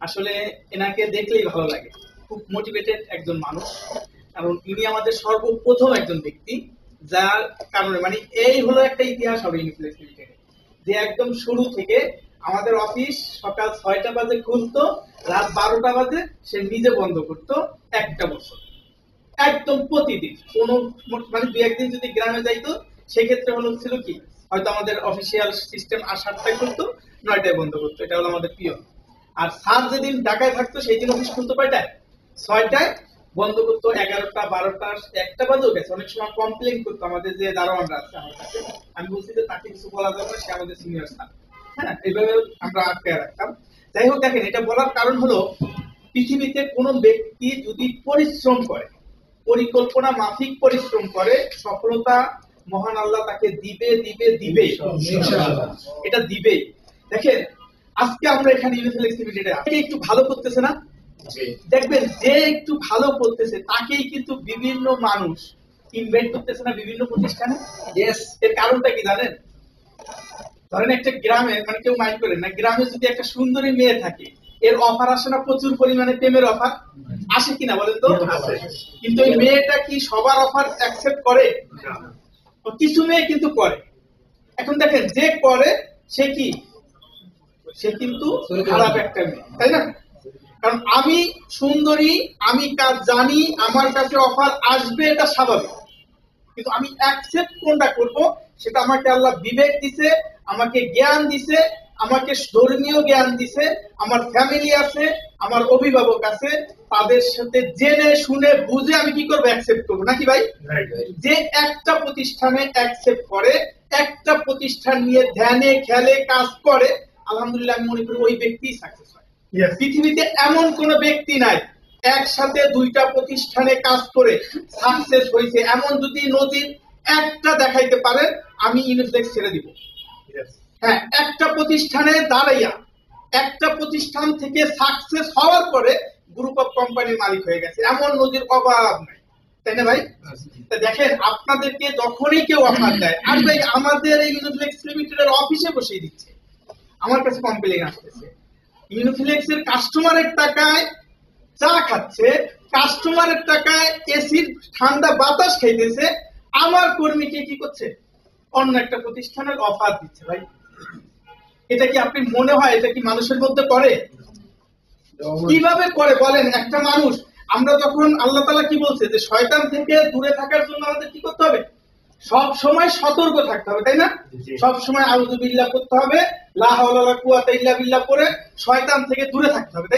আসলে এনাকে দেখলেই ভালো লাগে, খুব মোটিভেটেড একজন মানুষ। কারণ ইনি আমাদের সর্বপ্রথম একজন ব্যক্তি যার কারণে মানে এই হলো একটা ইতিহাস হবে ইনফ্লুয়েন্স লিমিটেড, যে একদম শুরু থেকে আমাদের অফিস সকাল 6টা বাজে খুলতো, রাত 12টা বাজে সে নিজে বন্ধ করতো, একটা বছর একদম প্রতিদিন। কোন মানে দুই একদিন যদি গ্রামে যাইতো সেক্ষেত্রে হলো ছিল কি, হয়তো আমাদের অফিসিয়াল সিস্টেম 7টায় খুলতো, 9টায় বন্ধ করতো, এটা হলো আমাদের পিয়ন। আর স্যার যেদিন ঢাকায় থাকতো সেই দিন অফিস খুলতো কয়টায়? 6টায়, বন্ধ করতো 11টা 12টা 1টা বাজেও গেছে। অনেক সময় কমপ্লেন করতো আমাদের যে দারোয়ানরা আছে আমার কাছে, আমি বলছি যে তাকে কিছু বলা যাবে না, সে আমাদের সিনিয়র স্যার। হ্যাঁ, এইভাবে আমরা আটকে রাখতাম। যাই হোক, দেখেন এটা বলার কারণ হলো পৃথিবীতে কোনো ব্যক্তি যদি পরিশ্রম করে, পরিকল্পনা মাফিক পরিশ্রম করে, সফলতা মহান আল্লাহ তাকে দিবে দিবে দিবে, এটা দিবেই। দেখেন আজকে আমরা এখানে ইউনিফ্লেক্স লিমিটেডে একটু ভালো করতেছে না, দেখবেন যে একটু ভালো করতেছে তাকেই কিন্তু বিভিন্ন মানুষ ইনভাইট করতেছে না বিভিন্ন প্রতিষ্ঠানে। এর কারণটা কি জানেন? ধরেন একটা গ্রামে, মানে কেউ মাইন্ড করেন না, গ্রামে যদি একটা সুন্দরী মেয়ে থাকে, এর অফার আসে না প্রচুর পরিমাণে, প্রেমের অফার আসে কিনা বলেন তো? কিন্তু এই মেয়েটা কি সবার অফার অ্যাকসেপ্ট করে? কিছু মেয়ে কিন্তু করে। এখন দেখেন যে করে সে কি, সে কিন্তু খারাপ একটা মেয়ে, তাই না? কারণ আমি সুন্দরী, আমি কাজ জানি, আমার কাছে অফার আসবে, এটা স্বাভাবিক। কিন্তু আমি অ্যাকসেপ্ট কোনটা করব সেটা আমাকে আল্লাহ বিবেক দিছে, আমাকে জ্ঞান দিছে, আমাকে ধর্মীয় জ্ঞান দিছে, আমার ফ্যামিলি আছে, আমার অভিভাবক আছে, তাদের সাথে জেনে শুনে বুঝে আমি কি করবো, অ্যাকসেপ্ট করবো, নাকি ভাই? যে একটা প্রতিষ্ঠানে অ্যাকসেপ্ট করে, একটা প্রতিষ্ঠান নিয়ে ধ্যানে খেলে কাজ করে, আলহামদুলিল্লাহ আমি মনে করি ওই ব্যক্তি সাকসেস হয়। পৃথিবীতে এমন কোন ব্যক্তি নাই একসাথে দুইটা প্রতিষ্ঠানে কাজ করে সাকসেস হয়েছে, এমন যদি নদীর একটা দেখাইতে পারেন আমি ইউনিফ্লেক্স ছেড়ে দিব। হ্যাঁ, একটা প্রতিষ্ঠানে দাঁড়াইয়া একটা প্রতিষ্ঠান থেকে সাকসেস হওয়ার পরে গ্রুপ অফ কোম্পানির মালিক হয়ে গেছে, এমন নদীর অভাব নাই, তাই না ভাই? দেখেন আপনাদেরকে যখনই কেউ অফার দেয়, আর ভাই আমাদের এই ইউনিফ্লেক্স লিমিটেডের অফিসে বসিয়ে দিচ্ছে, আমার কাছে কমপ্লেইন আসতেছে, ইউনিফ্লেক্স এর কাস্টমারের টাকায় চা খাচ্ছে, কাস্টমারের টাকায় এসির ঠান্ডা বাতাস খাইতেছে, আমার কর্মীকে কি করছে, অন্য একটা প্রতিষ্ঠানের অফার দিচ্ছে। ভাই এটা কি আপনি মনে হয় এটা কি মানুষের মধ্যে করে? কিভাবে করে বলেন একটা মানুষ? আমরা যখন আল্লাহ তাআলা কি বলছে যে শয়তান থেকে দূরে থাকার জন্য আমাদের কি করতে হবে, সব সময় সতর্ক থাকতে হবে, তাই না? সব সময় আউযু বিল্লাহ করতে হবে, লা হাওলা ওয়ালা কুওয়াতা ইল্লা বিল্লাহ করে শয়তান থেকে দূরে থাকতে হবে।